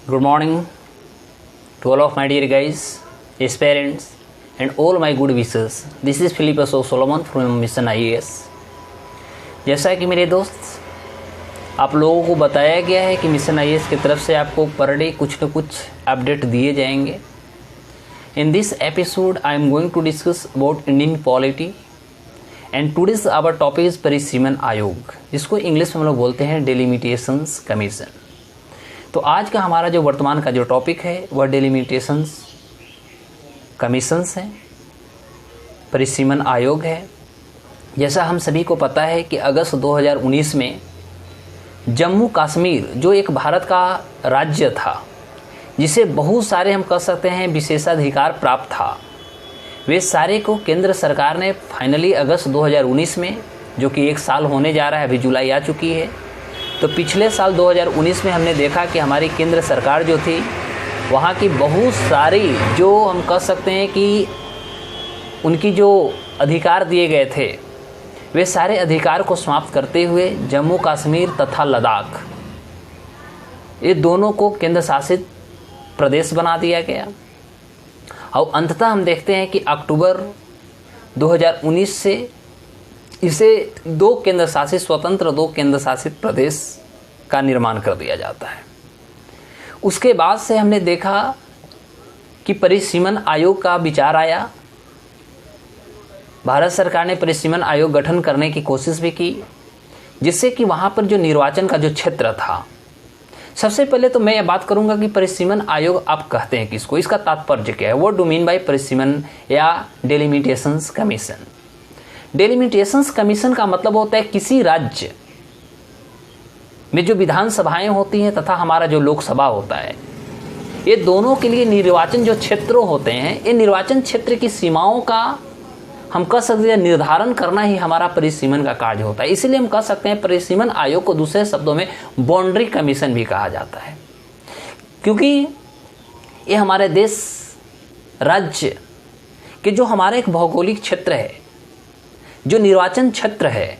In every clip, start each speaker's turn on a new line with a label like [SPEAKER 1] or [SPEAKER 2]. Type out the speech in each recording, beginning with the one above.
[SPEAKER 1] Good morning to all of my dear guys, his parents, and all my good wishes. This is Philip Ashok Solomon from Mission IAS. जैसा कि मेरे दोस्त आप लोगों को बताया गया है कि मिशन IAS की तरफ से आपको पर डे कुछ न कुछ अपडेट दिए जाएंगे. In this episode, I am going to discuss about Indian polity and today's our topic is परिसीमन आयोग, जिसको इंग्लिश में हम लोग बोलते हैं डेलिमिटेशंस कमीशन. तो आज का हमारा जो वर्तमान का जो टॉपिक है वह डेलिमिटेशंस कमीशंस है, परिसीमन आयोग है. जैसा हम सभी को पता है कि अगस्त 2019 में जम्मू कश्मीर जो एक भारत का राज्य था, जिसे बहुत सारे हम कह सकते हैं विशेषाधिकार प्राप्त था, वे सारे को केंद्र सरकार ने फाइनली अगस्त 2019 में, जो कि एक साल होने जा रहा है, अभी जुलाई आ चुकी है, तो पिछले साल 2019 में हमने देखा कि हमारी केंद्र सरकार जो थी वहाँ की बहुत सारी जो हम कह सकते हैं कि उनकी जो अधिकार दिए गए थे वे सारे अधिकार को समाप्त करते हुए जम्मू कश्मीर तथा लद्दाख ये दोनों को केंद्र शासित प्रदेश बना दिया गया. और अंततः हम देखते हैं कि अक्टूबर 2019 से इसे दो केंद्र शासित प्रदेश का निर्माण कर दिया जाता है. उसके बाद से हमने देखा कि परिसीमन आयोग का विचार आया. भारत सरकार ने परिसीमन आयोग गठन करने की कोशिश भी की, जिससे कि वहाँ पर जो निर्वाचन का जो क्षेत्र था, सबसे पहले तो मैं ये बात करूंगा कि परिसीमन आयोग आप कहते हैं किसको, इसका तात्पर्य क्या है. व्हाट डू मीन बाय परिसीमन या डेलिमिटेशंस कमीशन. डेलिमिटेशंस कमीशन का मतलब होता है किसी राज्य में जो विधानसभाएं होती हैं तथा हमारा जो लोकसभा होता है, ये दोनों के लिए निर्वाचन जो क्षेत्र होते हैं, ये निर्वाचन क्षेत्र की सीमाओं का हम कह सकते हैं निर्धारण करना ही हमारा परिसीमन का कार्य होता है. इसीलिए हम कह सकते हैं परिसीमन आयोग को दूसरे शब्दों में बाउंड्री कमीशन भी कहा जाता है, क्योंकि ये हमारे देश राज्य के जो हमारा एक भौगोलिक क्षेत्र है, जो निर्वाचन क्षेत्र है,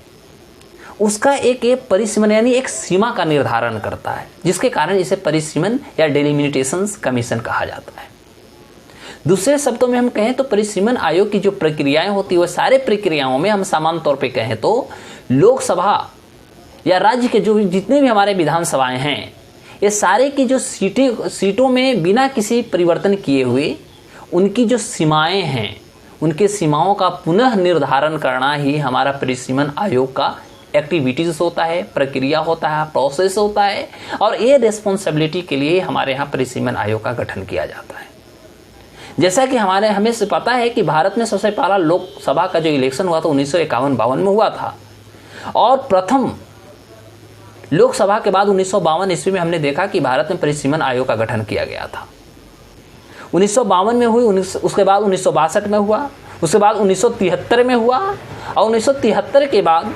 [SPEAKER 1] उसका एक परिसीमन यानी एक सीमा का निर्धारण करता है, जिसके कारण इसे परिसीमन या डेलिमिटेशंस कमीशन कहा जाता है. दूसरे शब्दों में हम कहें तो परिसीमन आयोग की जो प्रक्रियाएं होती है वह सारे प्रक्रियाओं में हम सामान्य तौर पे कहें तो लोकसभा या राज्य के जो जितने भी हमारे विधानसभाएं हैं, ये सारे की जो सीटों में बिना किसी परिवर्तन किए हुए उनकी जो सीमाएं हैं, उनके सीमाओं का पुनः निर्धारण करना ही हमारा परिसीमन आयोग का एक्टिविटीज़ होता है, प्रक्रिया होता है, प्रोसेस होता है. और ये रिस्पॉन्सिबिलिटी के लिए हमारे यहाँ परिसीमन आयोग का गठन किया जाता है. जैसा कि हमें से पता है कि भारत में सबसे पहला लोकसभा का जो इलेक्शन हुआ था 1951-52 में हुआ था, और प्रथम लोकसभा के बाद 1952 ईस्वी में हमने देखा कि भारत में परिसीमन आयोग का गठन किया गया था. 1952 में हुई, उसके बाद 1962 में हुआ, उसके बाद 1973 में हुआ, और 1973 के बाद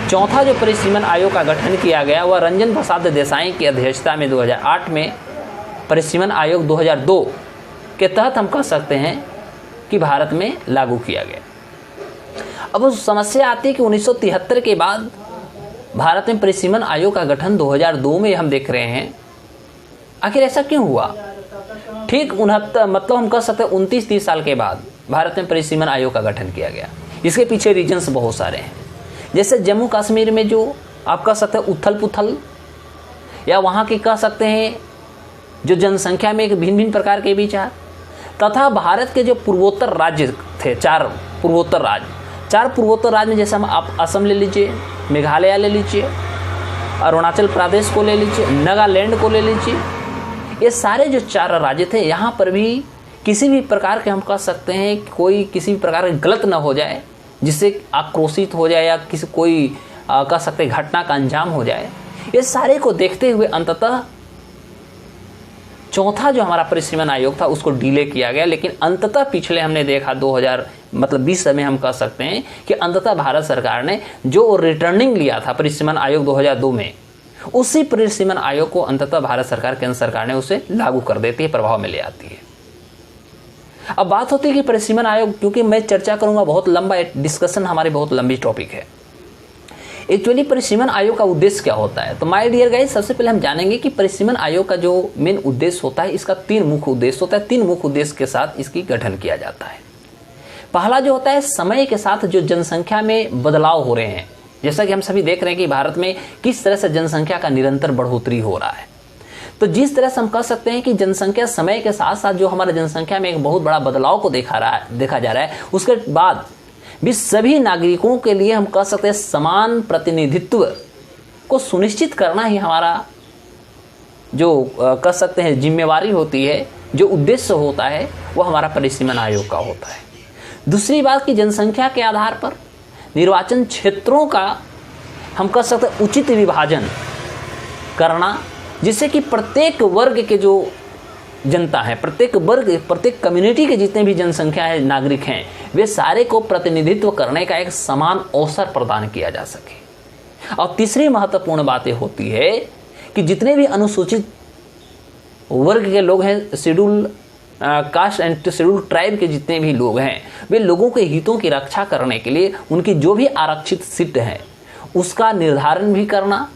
[SPEAKER 1] चौथा जो परिसीमन आयोग का गठन किया गया वह रंजन प्रसाद देसाई की अध्यक्षता में 2008 में परिसीमन आयोग 2002 के तहत हम कह सकते हैं कि भारत में लागू किया गया. अब उस समस्या आती है कि 1973 के बाद भारत में परिसीमन आयोग का गठन 2002 में हम देख रहे हैं. आखिर ऐसा क्यों हुआ? ठीक 69 मतलब हम कह सकते हैं 29-30 साल के बाद भारत में परिसीमन आयोग का गठन किया गया. इसके पीछे रीजन्स बहुत सारे हैं. जैसे जम्मू कश्मीर में जो आप कह सकते हैं उथल पुथल, या वहाँ की कह सकते हैं जो जनसंख्या में एक भिन्न भिन्न प्रकार के विचार, तथा भारत के जो पूर्वोत्तर राज्य थे, चार पूर्वोत्तर राज्य में जैसे हम आप असम ले लीजिए, मेघालय ले लीजिए, अरुणाचल प्रदेश को ले लीजिए, नागालैंड को ले लीजिए, ये सारे जो चार राज्य थे, यहाँ पर भी किसी भी प्रकार के हम कह सकते हैं कोई किसी भी प्रकार का गलत न हो जाए, जिससे आक्रोशित हो जाए या कोई कह सकते घटना का अंजाम हो जाए. ये सारे को देखते हुए अंततः चौथा जो हमारा परिसीमन आयोग था उसको डिले किया गया. लेकिन अंततः पिछले हमने देखा 2020 में हम कह सकते हैं कि अंततः भारत सरकार ने जो रिटर्निंग लिया था परिसीमन आयोग 2002 में, उसी परिसीमन आयोग को अंततः भारत सरकार, केंद्र सरकार ने उसे लागू कर देती है, प्रभाव में ले आती है. अब बात होती है कि परिसीमन आयोग, क्योंकि मैं चर्चा करूंगा बहुत लंबा डिस्कशन, हमारी बहुत लंबी टॉपिक है, एक्चुअली परिसीमन आयोग का उद्देश्य क्या होता है? तो माय डियर गाइस, सबसे पहले हम जानेंगे कि परिसीमन आयोग का जो मेन उद्देश्य होता है, इसका 3 मुख्य उद्देश्य होता है। 3 मुख्य उद्देश्य के साथ इसकी गठन किया जाता है। पहला जो होता है, समय के साथ जो जनसंख्या में बदलाव हो रहे हैं, जैसा कि हम सभी देख रहे हैं कि भारत में किस तरह से जनसंख्या का निरंतर बढ़ोतरी हो रहा है। तो जिस तरह से हम कह सकते हैं कि जनसंख्या समय के साथ साथ जो हमारे जनसंख्या में एक बहुत बड़ा बदलाव को देखा जा रहा है, उसके बाद भी सभी नागरिकों के लिए हम कह सकते हैं समान प्रतिनिधित्व को सुनिश्चित करना ही हमारा जो कह सकते हैं जिम्मेवारी होती है, जो उद्देश्य होता है, वो हमारा परिसीमन आयोग का होता है। दूसरी बात कि जनसंख्या के आधार पर निर्वाचन क्षेत्रों का हम कह सकते हैं उचित विभाजन करना, जिससे कि प्रत्येक वर्ग के जो जनता है, प्रत्येक वर्ग, प्रत्येक कम्युनिटी के जितने भी जनसंख्या है, नागरिक हैं, वे सारे को प्रतिनिधित्व करने का एक समान अवसर प्रदान किया जा सके। और तीसरी महत्वपूर्ण बात यह होती है कि जितने भी अनुसूचित वर्ग के लोग हैं, schedule caste and schedule tribe के जितने भी लोग हैं, वे लोगों के हितों की रक्षा करने के लिए उनकी जो भी आरक्षित सीट है उसका निर्धारण भी करना,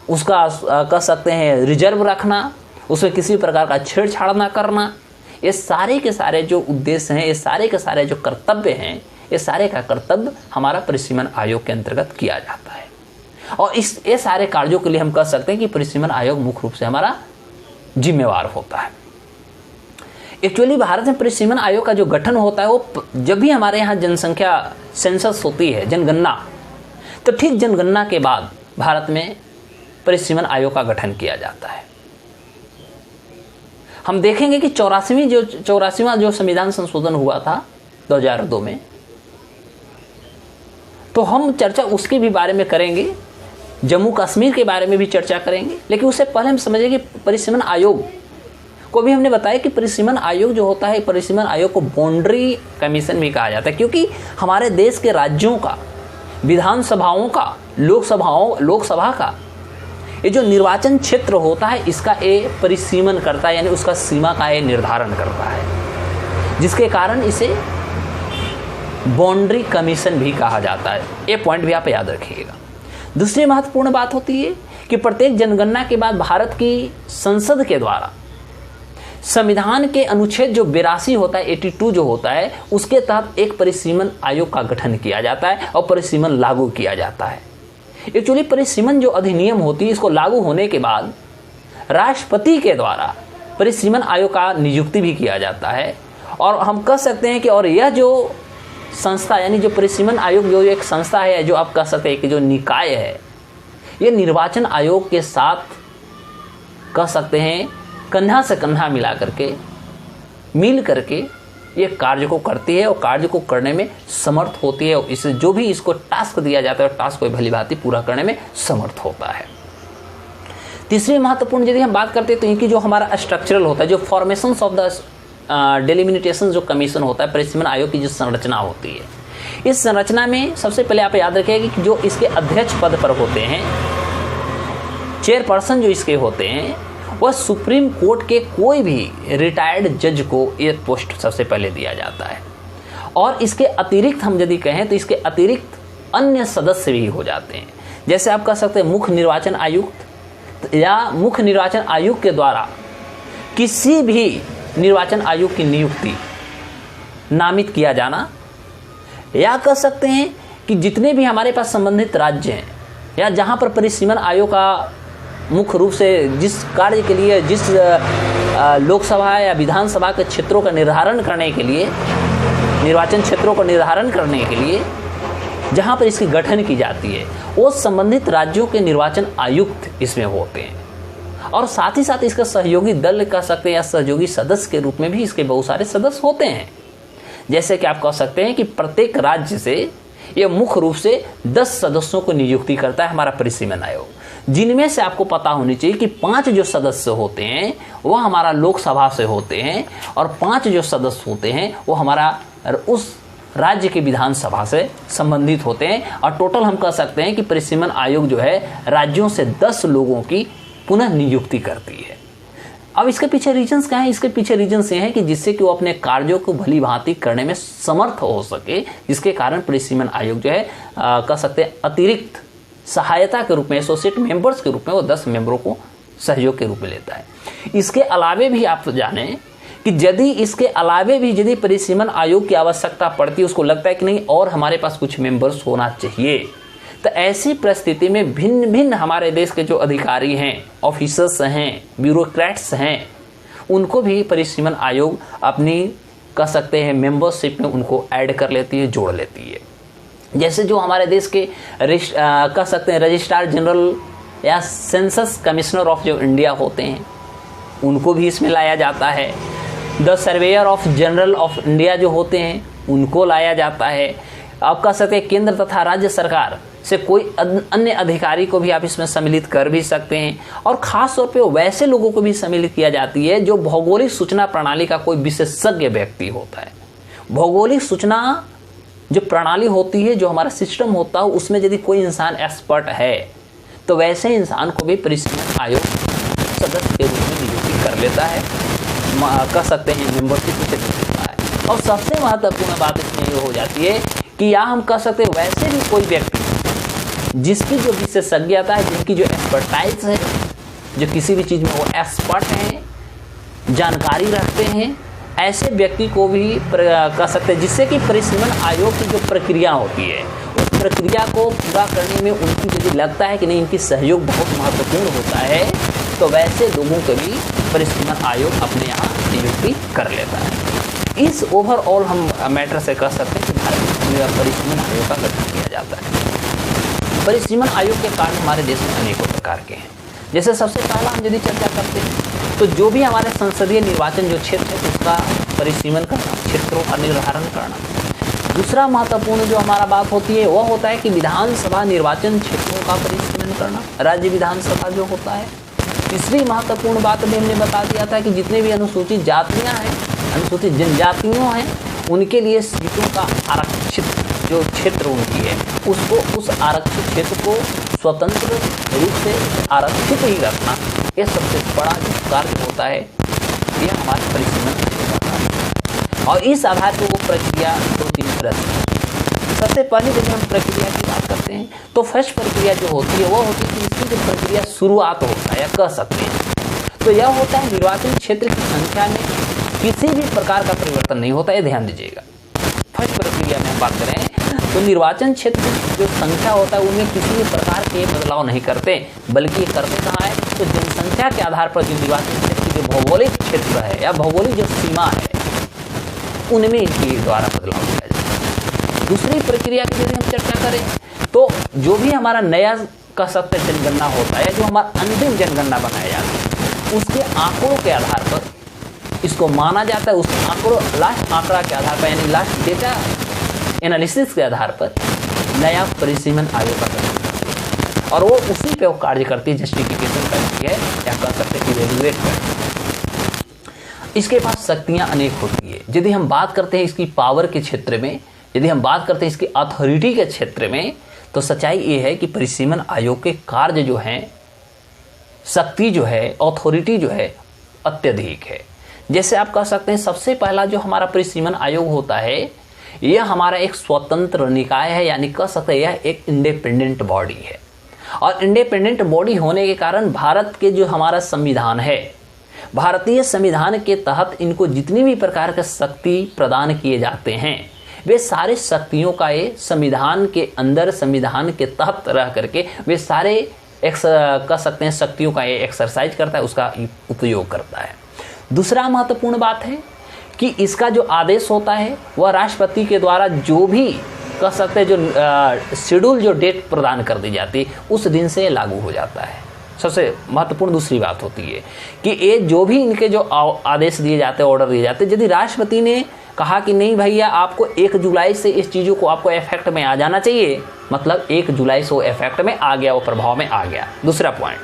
[SPEAKER 1] उसका कह सकते हैं रिजर्व रखना, उसमें किसी प्रकार का छेड़छाड़ ना करना, ये सारे के सारे जो उद्देश्य हैं, ये सारे के सारे जो कर्तव्य हैं, ये सारे का कर्तव्य हमारा परिसीमन आयोग के अंतर्गत किया जाता है। और ये सारे कार्यों के लिए हम कह सकते हैं कि परिसीमन आयोग मुख्य रूप से हमारा जिम्मेवार होता है। एक्चुअली भारत में परिसीमन आयोग का जो गठन होता है, वो जब भी हमारे यहाँ जनसंख्या सेंसस होती है, जनगणना, तो ठीक जनगणना के बाद भारत में परिसीमन आयोग का गठन किया जाता है। हम देखेंगे कि 84वां जो संविधान संशोधन हुआ था 2002 में, तो हम चर्चा उसके भी बारे में करेंगे, जम्मू कश्मीर के बारे में भी चर्चा करेंगे। लेकिन उससे पहले हम समझेंगे परिसीमन आयोग को भी हमने बताया कि परिसीमन आयोग जो होता है, परिसीमन आयोग को बाउंड्री कमीशन भी कहा जाता है, क्योंकि हमारे देश के राज्यों का, विधानसभाओं का, लोकसभा का ये जो निर्वाचन क्षेत्र होता है, इसका ये परिसीमन करता है, यानी उसका सीमा का ये निर्धारण करता है, जिसके कारण इसे बाउंड्री कमीशन भी कहा जाता है। ये पॉइंट भी आप याद रखिएगा। दूसरी महत्वपूर्ण बात होती है कि प्रत्येक जनगणना के बाद भारत की संसद के द्वारा संविधान के अनुच्छेद जो 82 होता है, 82 जो होता है, उसके तहत एक परिसीमन आयोग का गठन किया जाता है और परिसीमन लागू किया जाता है। एक्चुअली परिसीमन जो अधिनियम होती है, इसको लागू होने के बाद राष्ट्रपति के द्वारा परिसीमन आयोग का नियुक्ति भी किया जाता है। और हम कह सकते हैं कि और यह जो संस्था, यानी जो परिसीमन आयोग जो एक संस्था है, जो आप कह सकते हैं कि जो निकाय है, ये निर्वाचन आयोग के साथ कह सकते हैं कंधा से कंधा मिल करके ये कार्य को करती है और कार्य को करने में समर्थ होती है। और इसे जो भी इसको टास्क दिया जाता है, टास्क को भली भांति पूरा करने में समर्थ होता है। तीसरी महत्वपूर्ण यदि हम बात करते हैं तो इनकी जो हमारा स्ट्रक्चरल होता है, जो फॉर्मेशन ऑफ द डेलिमिटेशन जो कमीशन होता है, परिसीमन आयोग की जो संरचना होती है, इस संरचना में सबसे पहले आप याद रखिएगा कि जो इसके अध्यक्ष पद पर होते हैं, चेयरपर्सन जो इसके होते हैं, वह सुप्रीम कोर्ट के कोई भी रिटायर्ड जज को ये पोस्ट सबसे पहले दिया जाता है। और इसके अतिरिक्त हम यदि कहें तो इसके अतिरिक्त अन्य सदस्य भी हो जाते हैं। जैसे आप कह सकते हैं मुख्य निर्वाचन आयुक्त, या मुख्य निर्वाचन आयुक्त के द्वारा किसी भी निर्वाचन आयोग की नियुक्ति नामित किया जाना, या कह सकते हैं कि जितने भी हमारे पास संबंधित राज्य हैं या जहां पर परिसीमन आयोग का मुख्य रूप से जिस कार्य के लिए, जिस लोकसभा या विधानसभा के क्षेत्रों का निर्धारण करने के लिए, निर्वाचन क्षेत्रों का निर्धारण करने के लिए जहां पर इसकी गठन की जाती है, वो संबंधित राज्यों के निर्वाचन आयुक्त इसमें होते हैं। और साथ ही साथ इसका सहयोगी दल कह सकते हैं या सहयोगी सदस्य के रूप में भी इसके बहुत सारे सदस्य होते हैं। जैसे कि आप कह सकते हैं कि प्रत्येक राज्य से यह मुख्य रूप से 10 सदस्यों को नियुक्ति करता है हमारा परिसीमन आयोग, जिनमें से आपको पता होनी चाहिए कि 5 जो सदस्य होते हैं वह हमारा लोकसभा से होते हैं और 5 जो सदस्य होते हैं वो हमारा उस राज्य के विधानसभा से संबंधित होते हैं। और टोटल हम कह सकते हैं कि परिसीमन आयोग जो है राज्यों से 10 लोगों की पुनः नियुक्ति करती है। अब इसके पीछे रीजंस क्या है? इसके पीछे रीजंस ये हैं कि जिससे कि वो अपने कार्यों को भली भांति करने में समर्थ हो सके, जिसके कारण परिसीमन आयोग जो है कह सकते हैं अतिरिक्त सहायता के रूप में, एसोसिएट मेंबर्स के रूप में वो 10 मेंबरों को सहयोग के रूप में लेता है। इसके अलावे भी आप जाने कि यदि इसके अलावे भी यदि परिसीमन आयोग की आवश्यकता पड़ती है, उसको लगता है कि नहीं और हमारे पास कुछ मेंबर्स होना चाहिए, तो ऐसी परिस्थिति में भिन्न भिन्न हमारे देश के जो अधिकारी हैं, ऑफिसर्स हैं, ब्यूरोक्रेट्स हैं, उनको भी परिसीमन आयोग अपनी कह सकते हैं मेंबरशिप में उनको ऐड कर लेती है, जोड़ लेती है। जैसे जो हमारे देश के कह सकते हैं रजिस्ट्रार जनरल या सेंसस कमिश्नर ऑफ जो इंडिया होते हैं, उनको भी इसमें लाया जाता है। The surveyor of general of India जो होते हैं, उनको लाया जाता है। आप कह सकते हैं केंद्र तथा राज्य सरकार से कोई अन्य अधिकारी को भी आप इसमें सम्मिलित कर भी सकते हैं। और ख़ास तौर पे वैसे लोगों को भी सम्मिलित किया जाती है जो भौगोलिक सूचना प्रणाली का कोई विशेषज्ञ व्यक्ति होता है। भौगोलिक सूचना जो प्रणाली होती है, जो हमारा सिस्टम होता है, उसमें यदि कोई इंसान एक्सपर्ट है तो वैसे इंसान को भी परिसीमन आयोग सदस्य के रूप में नियुक्ति कर लेता है, कह सकते हैं मेंबरशिप से देता है। और सबसे महत्वपूर्ण बात इसमें ये हो जाती है कि या हम कह सकते हैं वैसे भी कोई व्यक्ति जिसकी जो विशेषज्ञता है, जिनकी जो एक्सपर्टाइज है, जो किसी भी चीज़ में वो एक्सपर्ट हैं, जानकारी रखते हैं, ऐसे व्यक्ति को भी कह सकते हैं, जिससे कि परिसीमन आयोग की जो प्रक्रिया होती है, उस प्रक्रिया को पूरा करने में उनकी यदि लगता है कि नहीं इनकी सहयोग बहुत महत्वपूर्ण होता है, तो वैसे लोगों को भी परिसीमन आयोग अपने यहाँ नियुक्ति कर लेता है। इस ओवरऑल हम मैटर से कह सकते हैं कि भारत में परिसीमन आयोग का गठन किया जाता है। परिसीमन आयोग के कार्य हमारे देश में अनेकों प्रकार के हैं। जैसे सबसे पहला हम यदि चर्चा करते हैं तो जो भी हमारे संसदीय निर्वाचन जो क्षेत्र है उसका परिसीमन करना, क्षेत्रों का निर्धारण करना। दूसरा महत्वपूर्ण जो हमारा बात होती है वह होता है कि विधानसभा निर्वाचन क्षेत्रों का परिसीमन करना, राज्य विधानसभा जो होता है। तीसरी महत्वपूर्ण बात भी हमने बता दिया था कि जितने भी अनुसूचित जातियाँ हैं, अनुसूचित जनजातियों हैं, उनके लिए सीटों का आरक्षित जो क्षेत्र उनकी है उसको, उस आरक्षित क्षेत्र को स्वतंत्र रूप से आरक्षित ही रखना, यह सबसे बड़ा जो कार्य होता है यह हमारे परिसीमन आयोग का है। और इस आधार पर वो प्रक्रिया 2-3 तरह से। सबसे पहले जब हम प्रक्रिया की बात करते हैं तो फर्स्ट प्रक्रिया जो होती है वो होती है कि इसकी जो प्रक्रिया शुरुआत होता है या कह सकते हैं तो यह होता है निर्वाचन क्षेत्र की संख्या में किसी भी प्रकार का परिवर्तन नहीं होता है। ध्यान दीजिएगा, फर्स्ट प्रक्रिया में हम बात करें तो निर्वाचन क्षेत्र की जो संख्या होता है उनमें किसी भी प्रकार के बदलाव नहीं करते, बल्कि करते कहाँ है तो जनसंख्या के आधार पर जो निर्वाचन क्षेत्र की जो भौगोलिक क्षेत्र है या भौगोलिक जो सीमा है उनमें इनके द्वारा बदलाव किया जाता है। दूसरी प्रक्रिया की यदि हम चर्चा करें तो जो भी हमारा नया कह सकते जनगणना होता है, जो हमारा अंतिम जनगणना बनाया जाता है, उसके आंकड़ों के आधार पर इसको माना जाता है। उस आंकड़ों लास्ट आंकड़ा के आधार पर यानी लास्ट डेटा एनालिसिस के आधार पर नया परिसीमन आयोग का गठन करती है और वो उसी पे वो कार्य करती है, जस्टिफिकेशन करती है या कह सकते हैं इवेल्युएट करती है। इसके पास शक्तियाँ अनेक होती है। यदि हम बात करते हैं इसकी पावर के क्षेत्र में, यदि हम बात करते हैं इसकी अथॉरिटी के क्षेत्र में, तो सच्चाई ये है कि परिसीमन आयोग के कार्य जो हैं, शक्ति जो है, अथॉरिटी जो है अत्यधिक है। जैसे आप कह सकते हैं सबसे पहला जो हमारा परिसीमन आयोग होता है यह हमारा एक स्वतंत्र निकाय है, यानी कह सकते हैं यह एक इंडिपेंडेंट बॉडी है। और इंडिपेंडेंट बॉडी होने के कारण भारत के जो हमारा संविधान है, भारतीय संविधान के तहत इनको जितनी भी प्रकार के शक्ति प्रदान किए जाते हैं वे सारे शक्तियों का ये संविधान के अंदर, संविधान के तहत रह करके वे सारे कह सकते हैं शक्तियों का ये एक्सरसाइज करता है, उसका उपयोग करता है। दूसरा महत्वपूर्ण बात है कि इसका जो आदेश होता है वह राष्ट्रपति के द्वारा जो भी कह सकते हैं जो शेड्यूल जो डेट प्रदान कर दी जाती है उस दिन से लागू हो जाता है। सबसे महत्वपूर्ण दूसरी बात होती है कि ये जो भी इनके जो आदेश दिए जाते हैं, ऑर्डर दिए जाते हैं, यदि राष्ट्रपति ने कहा कि नहीं भैया आपको 1 जुलाई से इस चीज़ों को आपको इफेक्ट में आ जाना चाहिए, मतलब 1 जुलाई से वो इफेक्ट में आ गया, वो प्रभाव में आ गया। दूसरा पॉइंट।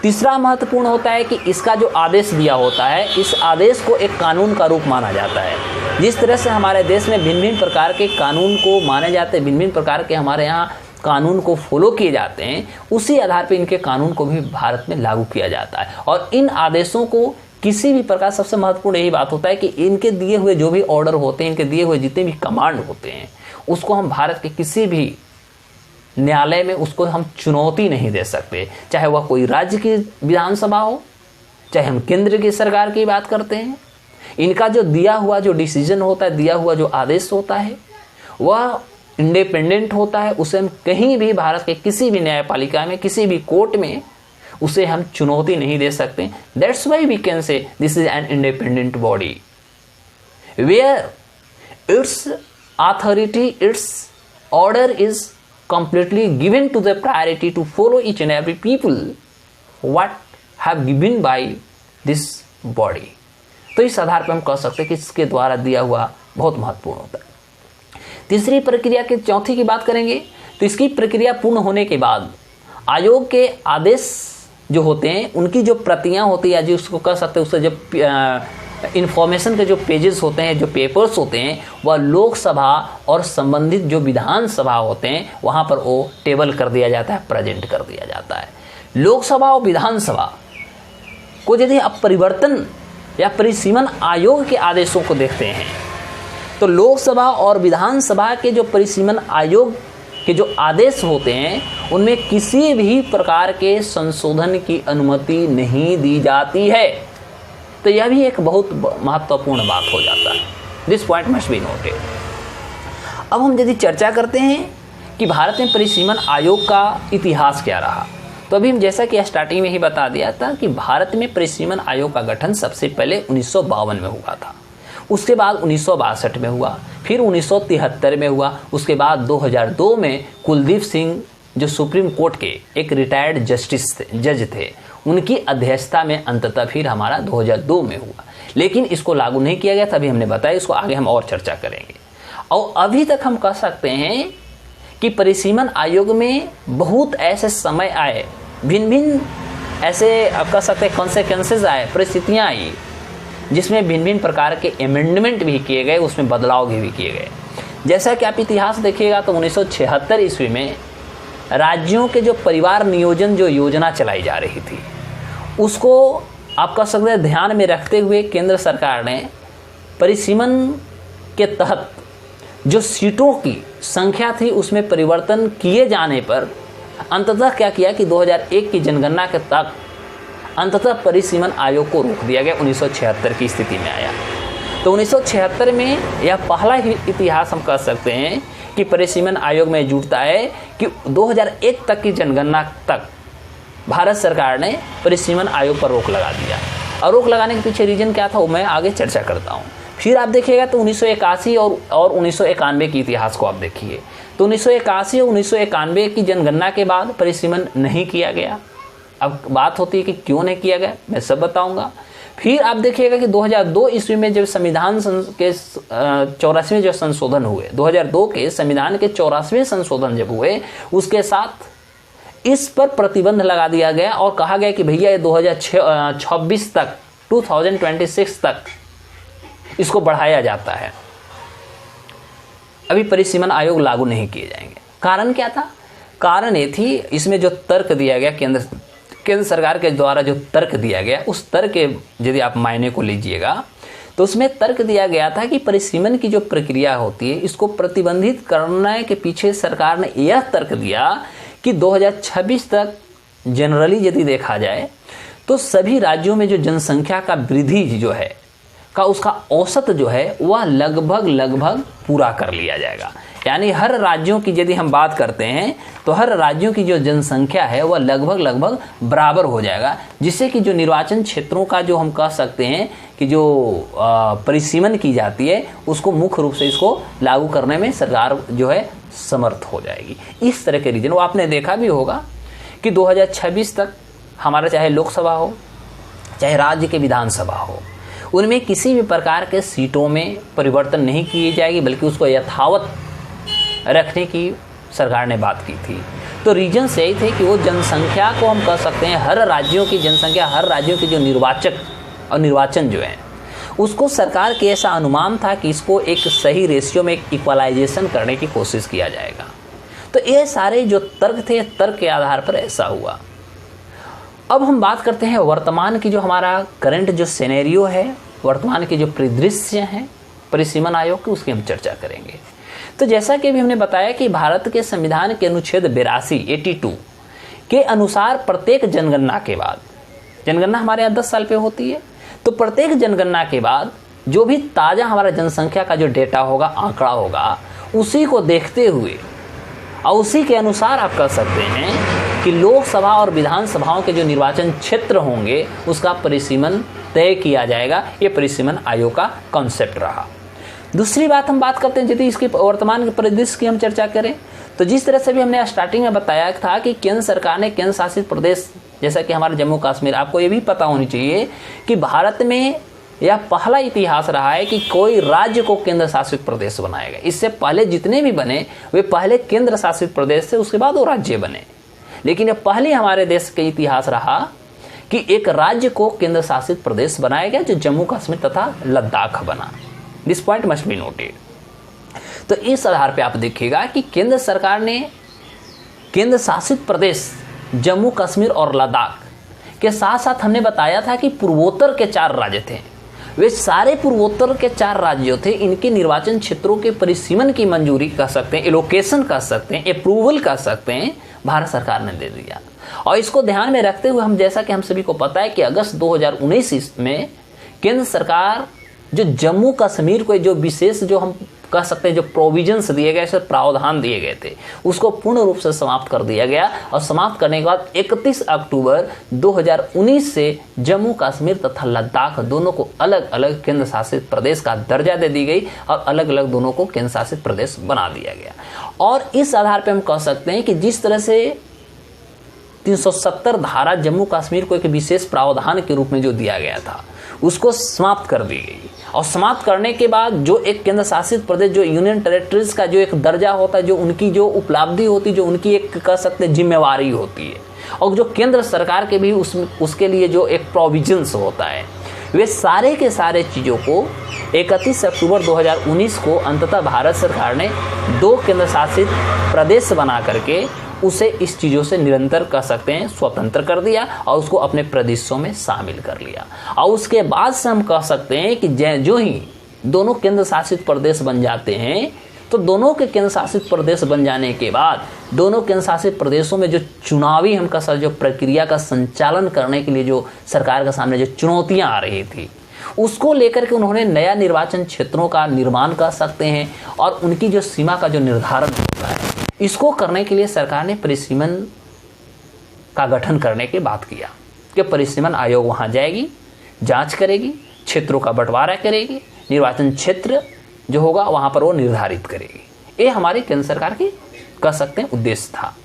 [SPEAKER 1] तीसरा महत्वपूर्ण होता है कि इसका जो आदेश दिया होता है, इस आदेश को एक कानून का रूप माना जाता है। जिस तरह से हमारे देश में भिन्न भिन्न प्रकार के कानून को माने जाते हैं, भिन्न भिन्न प्रकार के हमारे यहाँ कानून को फॉलो किए जाते हैं, उसी आधार पर इनके कानून को भी भारत में लागू किया जाता है। और इन आदेशों को किसी भी प्रकार, सबसे महत्वपूर्ण यही बात होता है कि इनके दिए हुए जो भी ऑर्डर होते हैं, इनके दिए हुए जितने भी कमांड होते हैं, उसको हम भारत के किसी भी न्यायालय में उसको हम चुनौती नहीं दे सकते, चाहे वह कोई राज्य की विधानसभा हो, चाहे हम केंद्र की सरकार की बात करते हैं। इनका जो दिया हुआ जो डिसीजन होता है, दिया हुआ जो आदेश होता है, वह इंडिपेंडेंट होता है। उसे हम कहीं भी भारत के किसी भी न्यायपालिका में, किसी भी कोर्ट में उसे हम चुनौती नहीं दे सकते। That's why we can say this is an independent body where its authority, its order is completely given to the priority to follow each and every people what have given by this body। तो इस आधार पर हम कह सकते हैं कि इसके द्वारा दिया हुआ बहुत महत्वपूर्ण होता है। तीसरी प्रक्रिया के चौथी की बात करेंगे तो इसकी प्रक्रिया पूर्ण होने के बाद आयोग के आदेश जो होते हैं उनकी जो प्रतियां होती है, जिसको कह सकते हैं उससे जब इंफॉर्मेशन के जो पेजेस होते हैं, जो पेपर्स होते हैं, वह लोकसभा और संबंधित जो विधानसभा होते हैं वहाँ पर वो टेबल कर दिया जाता है, प्रेजेंट कर दिया जाता है। लोकसभा और विधानसभा को यदि आप परिवर्तन या परिसीमन आयोग के आदेशों को देखते हैं तो लोकसभा और विधानसभा के जो परिसीमन आयोग के जो आदेश होते हैं उनमें किसी भी प्रकार के संशोधन की अनुमति नहीं दी जाती है। तो यह भी एक बहुत महत्वपूर्ण बात हो जाता है। This point must be noted. अब हम यदि चर्चा करते हैं कि भारत में परिसीमन आयोग का इतिहास क्या रहा, तो अभी हम जैसा कि स्टार्टिंग में ही बता दिया था कि भारत में परिसीमन आयोग का गठन सबसे पहले 1952 में हुआ था, उसके बाद 1962 में हुआ, फिर 1973 में हुआ, उसके बाद 2002 में कुलदीप सिंह जो सुप्रीम कोर्ट के एक रिटायर्ड जज थे उनकी अध्यक्षता में अंततः फिर हमारा 2002 में हुआ। लेकिन इसको लागू नहीं किया गया, तभी हमने बताया, इसको आगे हम और चर्चा करेंगे। और अभी तक हम कह सकते हैं कि परिसीमन आयोग में बहुत ऐसे समय आए, भिन्न भिन्न ऐसे आप कह सकते हैं कॉन्सिक्वेंसेस आए, परिस्थितियाँ आई जिसमें भिन्न भिन्न प्रकार के अमेंडमेंट भी किए गए, उसमें बदलाव भी किए गए। जैसा कि आप इतिहास देखिएगा तो 1976 ईस्वी में राज्यों के जो परिवार नियोजन जो योजना चलाई जा रही थी उसको आप कह सकते हैं ध्यान में रखते हुए केंद्र सरकार ने परिसीमन के तहत जो सीटों की संख्या थी उसमें परिवर्तन किए जाने पर अंततः क्या किया कि 2001 की जनगणना के तक अंततः परिसीमन आयोग को रोक दिया गया। 1976 की स्थिति में आया। तो 1976 में यह पहला ही इतिहास हम कह सकते हैं कि परिसीमन आयोग में जुड़ता है कि 2001 तक की जनगणना तक भारत सरकार ने परिसीमन आयोग पर रोक लगा दिया। और रोक लगाने के पीछे रीजन क्या था वो मैं आगे चर्चा करता हूँ। फिर आप देखिएगा तो 1981 और 1991 की इतिहास को आप देखिए तो 1981 और 1991 की जनगणना के बाद परिसीमन नहीं किया गया। अब बात होती है कि क्यों नहीं किया गया, मैं सब बताऊंगा। फिर आप देखिएगा कि 2002 ईस्वी में जब संविधान के 84वें जो संशोधन हुए, 2002 के संविधान के 84वें संशोधन जब हुए उसके साथ इस पर प्रतिबंध लगा दिया गया और कहा गया कि भैया ये 2026 तक 2026 तक इसको बढ़ाया जाता है, अभी परिसीमन आयोग लागू नहीं किए जाएंगे। कारण क्या था? कारण ये थी, इसमें जो तर्क दिया गया केंद्र सरकार के द्वारा जो तर्क दिया गया, उस तर्क के यदि आप मायने को लीजिएगा तो उसमें तर्क दिया गया था कि परिसीमन की जो प्रक्रिया होती है इसको प्रतिबंधित करने के पीछे सरकार ने यह तर्क दिया कि 2026 तक जनरली यदि देखा जाए तो सभी राज्यों में जो जनसंख्या का वृद्धि जो है का उसका औसत जो है वह लगभग पूरा कर लिया जाएगा। यानी हर राज्यों की यदि हम बात करते हैं तो हर राज्यों की जो जनसंख्या है वह लगभग बराबर हो जाएगा, जिससे कि जो निर्वाचन क्षेत्रों का जो हम कह सकते हैं कि जो परिसीमन की जाती है उसको मुख्य रूप से इसको लागू करने में सरकार जो है समर्थ हो जाएगी। इस तरह के रीजन वो आपने देखा भी होगा कि 2026 तक हमारा चाहे लोकसभा हो चाहे राज्य के विधानसभा हो उनमें किसी भी प्रकार के सीटों में परिवर्तन नहीं की जाएगी, बल्कि उसको यथावत रखने की सरकार ने बात की थी। तो रीजन यही थे कि वो जनसंख्या को हम कह सकते हैं, हर राज्यों की जनसंख्या, हर राज्यों की जो निर्वाचक और निर्वाचन जो है उसको सरकार के ऐसा अनुमान था कि इसको एक सही रेशियो में एक इक्वलाइजेशन करने की कोशिश किया जाएगा। तो ये सारे जो तर्क थे, तर्क के आधार पर ऐसा हुआ। अब हम बात करते हैं वर्तमान की जो हमारा करंट जो सिनेरियो है, वर्तमान के जो परिदृश्य हैं परिसीमन आयोग की, उसकी हम चर्चा करेंगे। तो जैसा कि अभी हमने बताया कि भारत के संविधान के अनुच्छेद 82 के अनुसार प्रत्येक जनगणना के बाद, जनगणना हमारे यहाँ 10 साल पे होती है, तो प्रत्येक जनगणना के बाद जो भी ताज़ा हमारा जनसंख्या का जो डेटा होगा, आंकड़ा होगा, उसी को देखते हुए और उसी के अनुसार आप कह सकते हैं कि लोकसभा और विधानसभाओं के जो निर्वाचन क्षेत्र होंगे उसका परिसीमन तय किया जाएगा। ये परिसीमन आयोग का कॉन्सेप्ट रहा। दूसरी बात हम बात करते हैं, यदि इसकी वर्तमान परिदृश्य की हम चर्चा करें तो जिस तरह से भी हमने स्टार्टिंग में बताया था कि केंद्र सरकार ने केंद्र शासित प्रदेश जैसा कि हमारा जम्मू कश्मीर, आपको ये भी पता होनी चाहिए कि भारत में यह पहला इतिहास रहा है कि कोई राज्य को केंद्र शासित प्रदेश बनाएगा। इससे पहले जितने भी बने वे पहले केंद्र शासित प्रदेश से, उसके बाद वो राज्य बने। लेकिन यह पहले हमारे देश के इतिहास रहा कि एक राज्य को केंद्र शासित प्रदेश बनाया गया, जो जम्मू कश्मीर तथा लद्दाख बना। This point must be noted. तो इस आधार पर आप देखिएगा कि केंद्र सरकार ने केंद्र शासित प्रदेश जम्मू कश्मीर और लद्दाख के साथ साथ हमने बताया था कि पूर्वोत्तर के 4 राज्य थे, वे सारे पूर्वोत्तर के 4 राज्यों थे। इनके निर्वाचन क्षेत्रों के परिसीमन की मंजूरी कर सकते हैं, एलोकेशन कर सकते हैं, अप्रूवल कर सकते हैं, भारत सरकार ने दे दिया। और इसको ध्यान में रखते हुए हम, जैसा कि हम सभी को पता है कि अगस्त 2019 में केंद्र सरकार जो जम्मू कश्मीर को जो विशेष, जो हम कह सकते हैं जो प्रोविजंस दिए गए, प्रावधान दिए गए थे, उसको पूर्ण रूप से समाप्त कर दिया गया। और समाप्त करने के बाद 31 अक्टूबर 2019 से जम्मू कश्मीर तथा लद्दाख दोनों को अलग अलग केंद्र शासित प्रदेश का दर्जा दे दी गई और अलग अलग दोनों को केंद्र शासित प्रदेश बना दिया गया। और इस आधार पर हम कह सकते हैं कि जिस तरह से 370 धारा जम्मू कश्मीर को एक विशेष प्रावधान के रूप में जो दिया गया था, उसको समाप्त कर दी गई। और समाप्त करने के बाद जो एक केंद्र शासित प्रदेश, जो यूनियन टेरिटरीज का जो एक दर्जा होता है, जो उनकी जो उपलब्धि होती है, जो उनकी एक कह सकते हैं जिम्मेवारी होती है, और जो केंद्र सरकार के भी उसके लिए जो एक प्रोविजंस होता है, वे सारे के सारे चीज़ों को 31 अक्टूबर 2019 को अंततः भारत सरकार ने 2 केंद्र शासित प्रदेश बना करके उसे इस चीज़ों से निरंतर कह सकते हैं स्वतंत्र कर दिया और उसको अपने प्रदेशों में शामिल कर लिया। और उसके बाद से हम कह सकते हैं कि जो ही दोनों केंद्र शासित प्रदेश बन जाते हैं, तो दोनों के केंद्र शासित प्रदेश बन जाने के बाद दोनों केंद्र शासित प्रदेशों में जो चुनावी हम कह जो प्रक्रिया का संचालन करने के लिए जो सरकार के सामने जो चुनौतियां आ रही थी, उसको लेकर के उन्होंने नया निर्वाचन क्षेत्रों का निर्माण कर सकते हैं और उनकी जो सीमा का जो निर्धारण होता है, इसको करने के लिए सरकार ने परिसीमन का गठन करने की बात किया कि परिसीमन आयोग वहां जाएगी, जांच करेगी, क्षेत्रों का बंटवारा करेगी, निर्वाचन क्षेत्र जो होगा वहां पर वो निर्धारित करेगी। ये हमारी केंद्र सरकार की कह सकते हैं उद्देश्य था।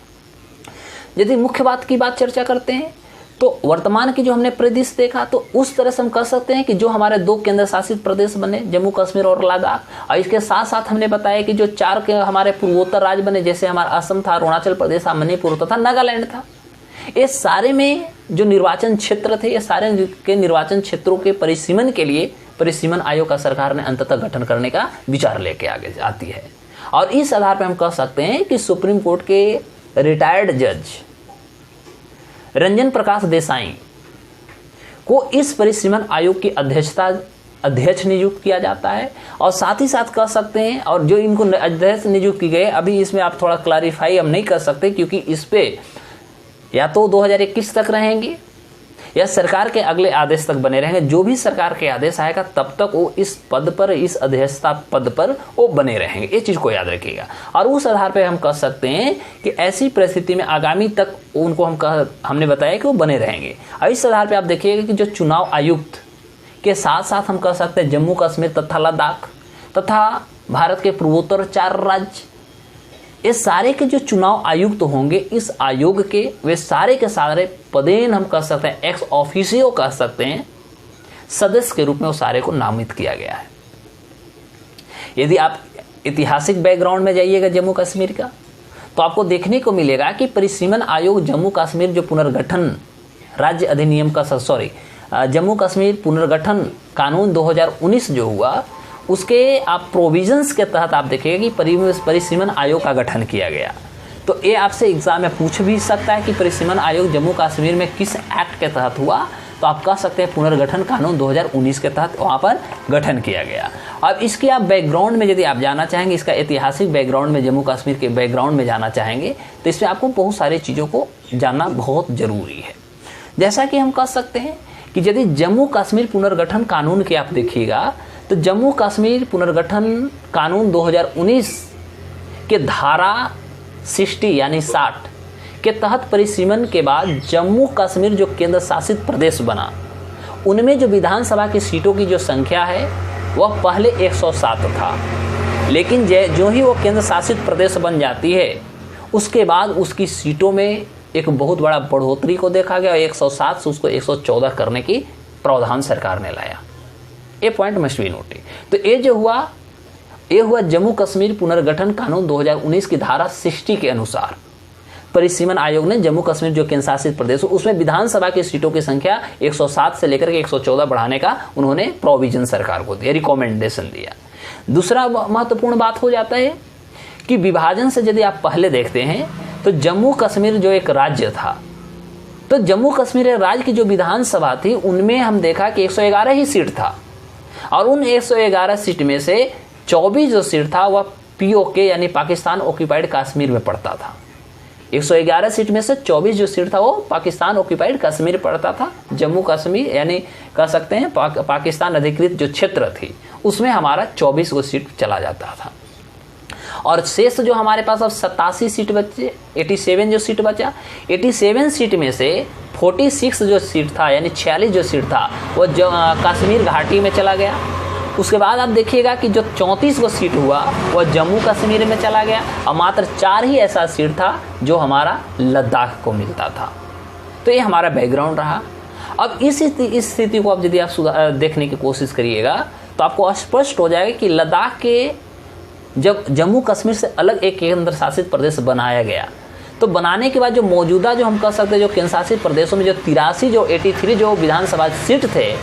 [SPEAKER 1] यदि मुख्य बात की बात चर्चा करते हैं तो वर्तमान की जो हमने परिदृश्य देखा, तो उस तरह से हम कह सकते हैं कि जो हमारे 2 केंद्र शासित प्रदेश बने, जम्मू कश्मीर और लद्दाख, और इसके साथ साथ हमने बताया कि जो 4 के हमारे पूर्वोत्तर राज्य बने, जैसे हमारा असम था, अरुणाचल प्रदेश, मणिपुर तथा नागालैंड था, ये सारे में जो निर्वाचन क्षेत्र थे, ये सारे के निर्वाचन क्षेत्रों के परिसीमन के लिए परिसीमन आयोग का सरकार ने अंततः गठन करने का विचार लेके आगे आती है। और इस आधार पर हम कह सकते हैं कि सुप्रीम कोर्ट के रिटायर्ड जज रंजन प्रकाश देसाई को इस परिसीमन आयोग की अध्यक्ष नियुक्त किया जाता है। और साथ ही साथ कह सकते हैं, और जो इनको अध्यक्ष नियुक्त की गए, अभी इसमें आप थोड़ा क्लैरिफाई हम नहीं कर सकते, क्योंकि इस पे या तो 2021 तक रहेंगे या सरकार के अगले आदेश तक बने रहेंगे। जो भी सरकार के आदेश आएगा तब तक वो इस पद पर, इस अध्यक्षता पद पर वो बने रहेंगे। ये चीज़ को याद रखिएगा। और उस आधार पर हम कह सकते हैं कि ऐसी परिस्थिति में आगामी तक उनको हमने बताया कि वो बने रहेंगे। और इस आधार पर आप देखिएगा कि जो चुनाव आयुक्त के साथ साथ हम कह सकते हैं जम्मू कश्मीर तथा लद्दाख तथा भारत के पूर्वोत्तर 4 राज्य, ये सारे के जो चुनाव आयुक्त होंगे, इस आयोग के वे सारे के सारे पदेन हम कह सकते हैं एक्स ऑफिसियो कह सकते हैं सदस्य के रूप में वो सारे को नामित किया गया है। यदि आप ऐतिहासिक बैकग्राउंड में जाइएगा जम्मू कश्मीर का, तो आपको देखने को मिलेगा कि परिसीमन आयोग जम्मू कश्मीर जो पुनर्गठन राज्य अधिनियम का जम्मू कश्मीर पुनर्गठन कानून 2019 जो हुआ, उसके आप प्रोविजंस के तहत आप देखिएगा कि परिसीमन आयोग का गठन किया गया। तो ये आपसे एग्जाम में पूछ भी सकता है कि परिसीमन आयोग जम्मू कश्मीर में किस एक्ट के तहत हुआ, तो आप कह सकते हैं पुनर्गठन कानून 2019 के तहत वहाँ पर गठन किया गया। अब इसकी आप बैकग्राउंड में यदि आप जाना चाहेंगे, इसका ऐतिहासिक बैकग्राउंड में, जम्मू कश्मीर के बैकग्राउंड में जाना चाहेंगे, तो इसमें आपको बहुत सारी चीज़ों को जानना बहुत ज़रूरी है। जैसा कि हम कह सकते हैं कि यदि जम्मू कश्मीर पुनर्गठन कानून के आप देखिएगा तो जम्मू कश्मीर पुनर्गठन कानून 2019 के धारा 60 यानी 60 के तहत परिसीमन के बाद जम्मू कश्मीर जो केंद्र शासित प्रदेश बना, उनमें जो विधानसभा की सीटों की जो संख्या है वह पहले 107 था, लेकिन जो ही वो केंद्र शासित प्रदेश बन जाती है उसके बाद उसकी सीटों में एक बहुत बड़ा बढ़ोतरी को देखा गया। 107 से उसको 114 करने की प्रावधान सरकार ने लाया। ये पॉइंट मस्ट बी नोटेड। तो ये हुआ जम्मू कश्मीर पुनर्गठन कानून 2019 की धारा 60 के अनुसार परिसीमन आयोग ने जम्मू कश्मीर जो केंद्र शासित प्रदेश हो उसमें विधानसभा की सीटों की संख्या 107 से लेकर के 114 बढ़ाने का उन्होंने प्रोविजन सरकार को दिया, रिकमेंडेशन दिया। दूसरा महत्वपूर्ण बात हो जाता है कि विभाजन से यदि आप पहले देखते हैं तो जम्मू कश्मीर जो एक राज्य था, तो जम्मू कश्मीर राज्य की जो विधानसभा थी उनमें हम देखा कि 111 ही सीट था, और उन 111 सीट में से 24 जो सीट था वह POK यानी पाकिस्तान ऑक्यूपाइड कश्मीर में पड़ता था। 111 सीट में से 24 जो सीट था वो पाकिस्तान ऑक्यूपाइड कश्मीर पड़ता था। जम्मू कश्मीर यानी कह सकते हैं पाकिस्तान अधिकृत जो क्षेत्र थी उसमें हमारा 24 को सीट चला जाता था, और शेष जो हमारे पास अब 87 सीट बचे, 87 जो सीट बचा, 87 सीट में से 46 जो सीट था यानी 46 जो सीट था वो कश्मीर घाटी में चला गया। उसके बाद आप देखिएगा कि जो 34 को सीट हुआ वह जम्मू कश्मीर में चला गया, और मात्र 4 ही ऐसा सीट था जो हमारा लद्दाख को मिलता था। तो ये हमारा बैकग्राउंड रहा। अब इस स्थिति को आप यदि आप देखने की कोशिश करिएगा तो आपको स्पष्ट हो जाएगा कि लद्दाख के जब जम्मू कश्मीर से अलग एक केंद्र शासित प्रदेश बनाया गया, तो बनाने के बाद जो मौजूदा जो हम कह सकते हैं जो केंद्र शासित प्रदेशों में जो 83 जो विधानसभा सीट थे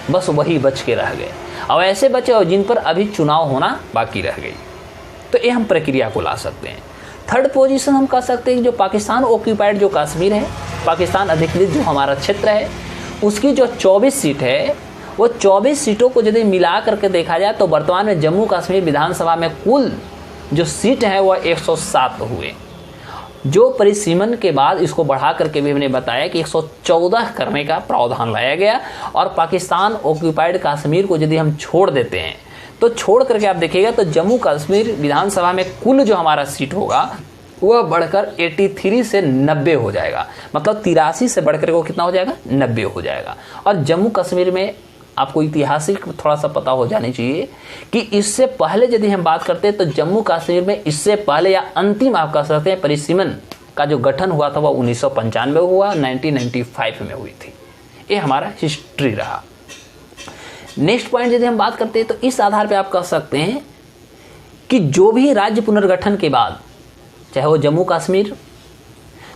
[SPEAKER 1] बस वही बच के रह गए, और ऐसे बचे और जिन पर अभी चुनाव होना बाकी रह गई। तो ये हम प्रक्रिया को ला सकते हैं। थर्ड पोजीशन हम कह सकते हैं जो पाकिस्तान ऑक्यूपाइड जो कश्मीर है, पाकिस्तान अधिकृत जो हमारा क्षेत्र है, उसकी जो 24 सीट है वो 24 सीटों को यदि मिला करके देखा जाए तो वर्तमान में जम्मू कश्मीर विधानसभा में कुल जो सीट है वह 107 हुए, जो परिसीमन के बाद इसको बढ़ा करके भी हमने बताया कि 114 करने का प्रावधान लाया गया। और पाकिस्तान ऑक्यूपाइड कश्मीर को यदि हम छोड़ देते हैं तो छोड़ करके आप देखिएगा तो जम्मू कश्मीर विधानसभा में कुल जो हमारा सीट होगा वह बढ़कर 83 से 90 हो जाएगा, मतलब 83 से बढ़कर वो कितना हो जाएगा, 90 हो जाएगा। और जम्मू कश्मीर में आपको ऐतिहासिक थोड़ा सा पता हो जानी चाहिए कि इससे पहले यदि हम बात करते हैं तो जम्मू कश्मीर में इससे पहले या अंतिम आप कह सकते हैं परिसीमन का जो गठन हुआ था वह 1995 में हुआ, 1995 में हुई थी। ये हमारा हिस्ट्री रहा। नेक्स्ट पॉइंट यदि हम बात करते हैं तो इस आधार पर आप कह सकते हैं कि जो भी राज्य पुनर्गठन के बाद, चाहे वो जम्मू कश्मीर,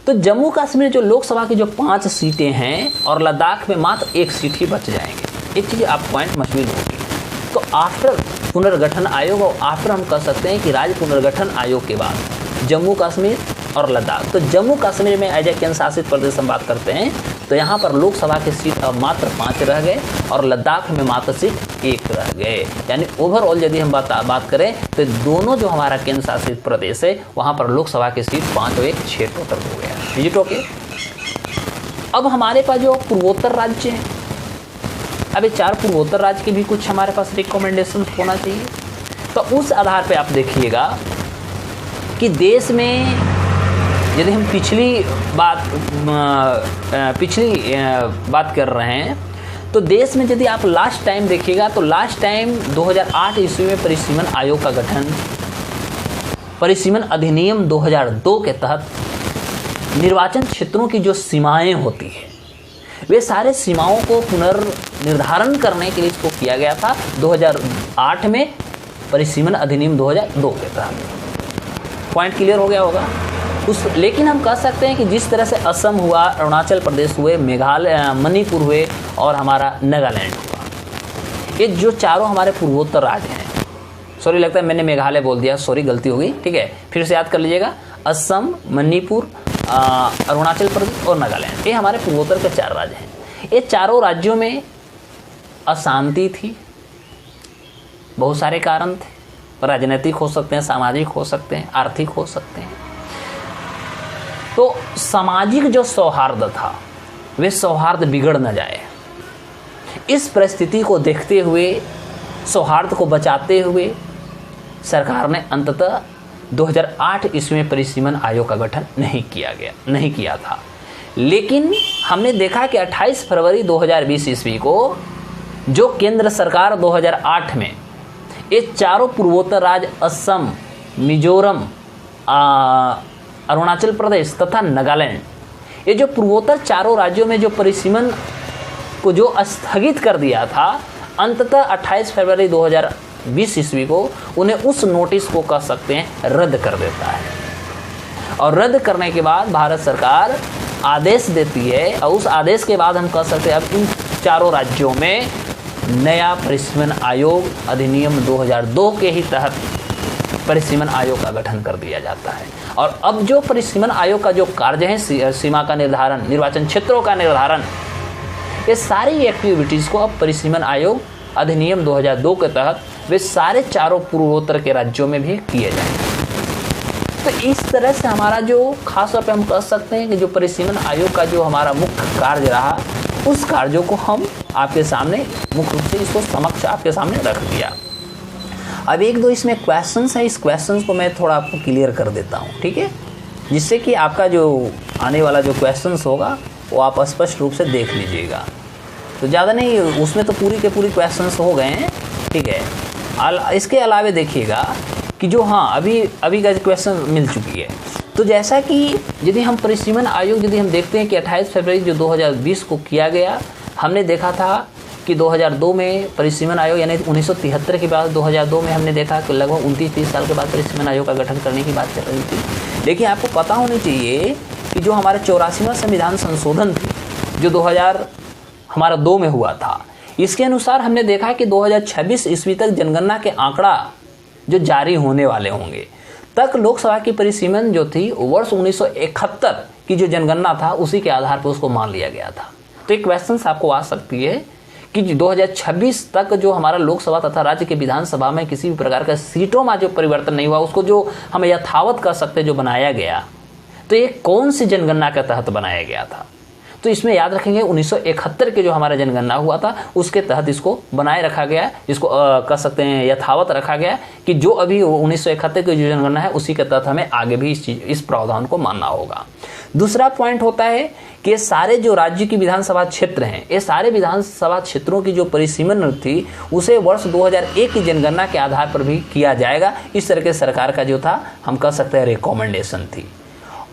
[SPEAKER 1] तो जम्मू कश्मीर जो लोकसभा की जो 5 सीटें हैं और लद्दाख में मात्र 1 सीट ही बच जाएंगे। एक चीज़ आप पॉइंट मशहूर होगी। तो आफ्टर पुनर्गठन आयोग और आफ्टर हम कह सकते हैं कि राज्य पुनर्गठन आयोग के बाद जम्मू कश्मीर और लद्दाख, तो जम्मू कश्मीर में एज ए केंद्र शासित प्रदेश हम बात करते हैं तो यहाँ पर लोकसभा की सीट अब मात्र 5 रह गए और लद्दाख में मात्र सीट 1 रह गए। यानी ओवरऑल यदि हम बात करें तो दोनों जो हमारा केंद्र शासित प्रदेश है वहाँ पर लोकसभा की सीट 5 और 1 6 टोटल हो गया। Is it okay? अब हमारे पास जो पूर्वोत्तर राज्य हैं, अब ये 4 पूर्वोत्तर राज्य के भी कुछ हमारे पास रिकमेंडेशन होना चाहिए। तो उस आधार पे आप देखिएगा कि देश में यदि हम पिछली बात कर रहे हैं तो देश में यदि आप लास्ट टाइम देखिएगा तो लास्ट टाइम 2008 ईस्वी में परिसीमन आयोग का गठन परिसीमन अधिनियम 2002 के तहत निर्वाचन क्षेत्रों की जो सीमाएं होती है वे सारे सीमाओं को पुनर्निर्धारण करने के लिए इसको किया गया था 2008 में परिसीमन अधिनियम 2002 के तहत। पॉइंट क्लियर हो गया होगा लेकिन हम कह सकते हैं कि जिस तरह से असम हुआ, अरुणाचल प्रदेश हुए, मेघालय, मणिपुर हुए और हमारा नागालैंड हुआ, ये जो चारों हमारे पूर्वोत्तर राज्य हैं, सॉरी लगता है मैंने मेघालय बोल दिया, सॉरी गलती हो गई, ठीक है, फिर से याद कर लीजिएगा, असम, मणिपुर, अरुणाचल प्रदेश और नागालैंड, ये हमारे पूर्वोत्तर के 4 राज्य हैं। ये चारों राज्यों में अशांति थी, बहुत सारे कारण थे, राजनीतिक हो सकते हैं, सामाजिक हो सकते हैं, आर्थिक हो सकते हैं। तो सामाजिक जो सौहार्द था वे सौहार्द बिगड़ न जाए, इस परिस्थिति को देखते हुए, सौहार्द को बचाते हुए सरकार ने अंततः 2008 ईस्वी में परिसीमन आयोग का गठन नहीं किया था। लेकिन हमने देखा कि 28 फरवरी 2020 ईस्वी को जो केंद्र सरकार 2008 में ये चारों पूर्वोत्तर राज्य असम, मिजोरम, अरुणाचल प्रदेश तथा नागालैंड, ये जो पूर्वोत्तर चारों राज्यों में जो परिसीमन को जो स्थगित कर दिया था, अंततः 28 फरवरी 2020 ईस्वी को उन्हें उस नोटिस को कह सकते हैं रद्द कर देता है। और रद्द करने के बाद भारत सरकार आदेश देती है, और उस आदेश के बाद हम कह सकते हैं अब इन चारों राज्यों में नया परिसीमन आयोग अधिनियम 2002 के ही तहत परिसीमन आयोग का गठन कर दिया जाता है। और अब जो परिसीमन आयोग का जो कार्य है, सीमा का निर्धारण, निर्वाचन क्षेत्रों का निर्धारण, ये सारी एक्टिविटीज़ को अब परिसीमन आयोग अधिनियम 2002 के तहत वे सारे चारों पूर्वोत्तर के राज्यों में भी किए जाएंगे। तो इस तरह से हमारा जो खास तौर पे हम कह सकते हैं कि जो परिसीमन आयोग का जो हमारा मुख्य कार्य रहा, उस कार्यों को हम आपके सामने मुख्य रूप से इसको समक्ष आपके सामने रख दिया। अब एक दो इसमें क्वेश्चंस हैं, इस क्वेश्चंस को मैं थोड़ा आपको क्लियर कर देता हूँ, ठीक है, जिससे कि आपका जो आने वाला जो क्वेश्चंस होगा वो आप स्पष्ट रूप से देख लीजिएगा। तो ज़्यादा नहीं, उसमें तो पूरी के पूरी क्वेश्चंस हो गए हैं, ठीक है। इसके अलावे देखिएगा कि जो अभी का क्वेश्चन मिल चुकी है। तो जैसा कि यदि हम परिसीमन आयोग यदि हम देखते हैं कि 28 फरवरी जो 2020 को किया गया, हमने देखा था कि 2002 में परिसीमन आयोग यानी 1973 के बाद 2002 में हमने देखा कि लगभग 29-30 साल के बाद परिसीमन आयोग का गठन करने की बात चल रही थी। लेकिन आपको पता होना चाहिए कि जो हमारा 84वां संविधान संशोधन थी जो 2002 में हुआ था, इसके अनुसार हमने देखा कि 2026 ईस्वी तक जनगणना के आंकड़ा जो जारी होने वाले होंगे, तक लोकसभा की परिसीमन जो थी वर्ष 1971 की जो जनगणना था उसी के आधार पर उसको मान लिया गया था। तो एक क्वेश्चन आपको आ सकती है कि 2026 तक जो हमारा लोकसभा तथा राज्य के विधानसभा में किसी भी प्रकार का सीटों में जो परिवर्तन नहीं हुआ, उसको जो हम यथावत कर सकते जो बनाया गया, तो ये कौन सी जनगणना के तहत बनाया गया था? तो इसमें याद रखेंगे 1971 के जो हमारा जनगणना हुआ था उसके तहत इसको बनाए रखा गया, इसको कह सकते हैं यथावत रखा गया कि जो अभी 1971 की जो जनगणना है उसी के तहत हमें आगे भी इस प्रावधान को मानना होगा। दूसरा पॉइंट होता है कि सारे जो राज्य की विधानसभा क्षेत्र हैं, ये सारे विधानसभा क्षेत्रों की जो परिसीमन थी उसे वर्ष 2001 की जनगणना के आधार पर भी किया जाएगा। इस तरह के सरकार का जो था हम कह सकते हैं रिकमेंडेशन थी।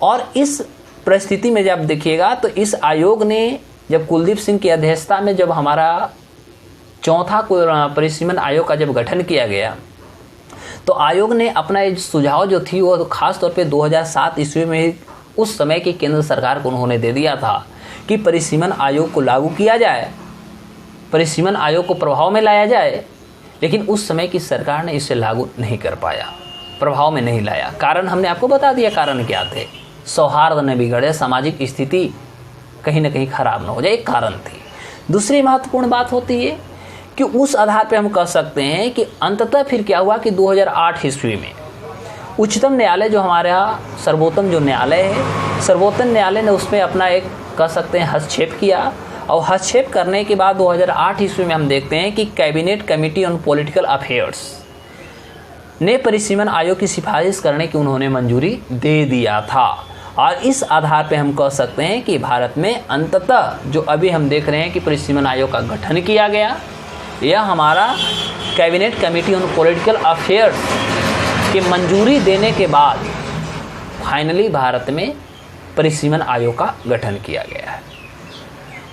[SPEAKER 1] और इस परिस्थिति में जब देखिएगा तो इस आयोग ने जब कुलदीप सिंह की अध्यक्षता में जब हमारा चौथा परिसीमन आयोग का जब गठन किया गया, तो आयोग ने अपना सुझाव जो थी वो खास तौर पे 2007 ईस्वी में उस समय की केंद्र सरकार को उन्होंने दे दिया था कि परिसीमन आयोग को लागू किया जाए, परिसीमन आयोग को प्रभाव में लाया जाए। लेकिन उस समय की सरकार ने इसे लागू नहीं कर पाया, प्रभाव में नहीं लाया। कारण हमने आपको बता दिया कारण क्या थे, सौहार्द न बिगड़े, सामाजिक स्थिति कहीं ना कहीं खराब न हो जाए, एक कारण थी। दूसरी महत्वपूर्ण बात होती है कि उस आधार पर हम कह सकते हैं कि अंततः फिर क्या हुआ कि 2008 ईस्वी में उच्चतम न्यायालय जो हमारा सर्वोत्तम जो न्यायालय है, सर्वोत्तम न्यायालय ने उसमें अपना एक कह सकते हैं हस्तक्षेप किया। और हस्तक्षेप करने के बाद 2008 ईस्वी में हम देखते हैं कि cabinet committee on political affairs ने परिसीमन आयोग की सिफारिश करने की उन्होंने मंजूरी दे दिया था। और इस आधार पे हम कह सकते हैं कि भारत में अंततः जो अभी हम देख रहे हैं कि परिसीमन आयोग का गठन किया गया, यह हमारा cabinet committee on political affairs की मंजूरी देने के बाद फाइनली भारत में परिसीमन आयोग का गठन किया गया है।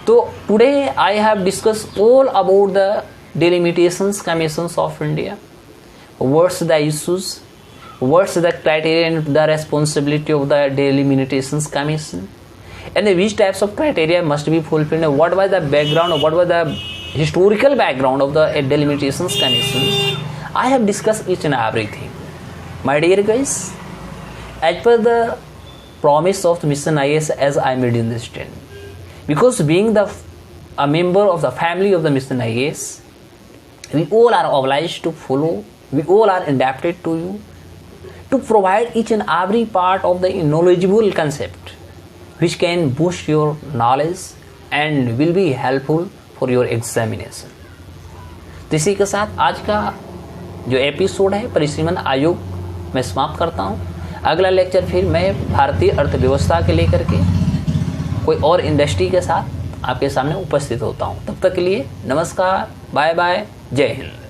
[SPEAKER 1] तो today I have discuss all about the delimitations commissions of India, what's the issues, what's the criteria and the responsibility of the delimitations commission, and which types of criteria must be fulfilled, and what was the background, or what was the historical background of the delimitations commission. I have discussed each and everything. My dear guys, as per the promise of Mission IAS, as I made understand, because being the a member of the family of the Mission IAS. We all are obliged to follow. We all are indebted to you to provide each and every part of the knowledgeable concept which can boost your knowledge and will be helpful for your examination. तो इसी के साथ आज का जो episode है परिसीमन आयोग मैं समाप्त करता हूँ। अगला लेक्चर फिर मैं भारतीय अर्थव्यवस्था के लेकर के कोई और इंडस्ट्री के साथ आपके सामने उपस्थित होता हूँ। तब तक के लिए नमस्कार, बाय बाय, जय हिंद।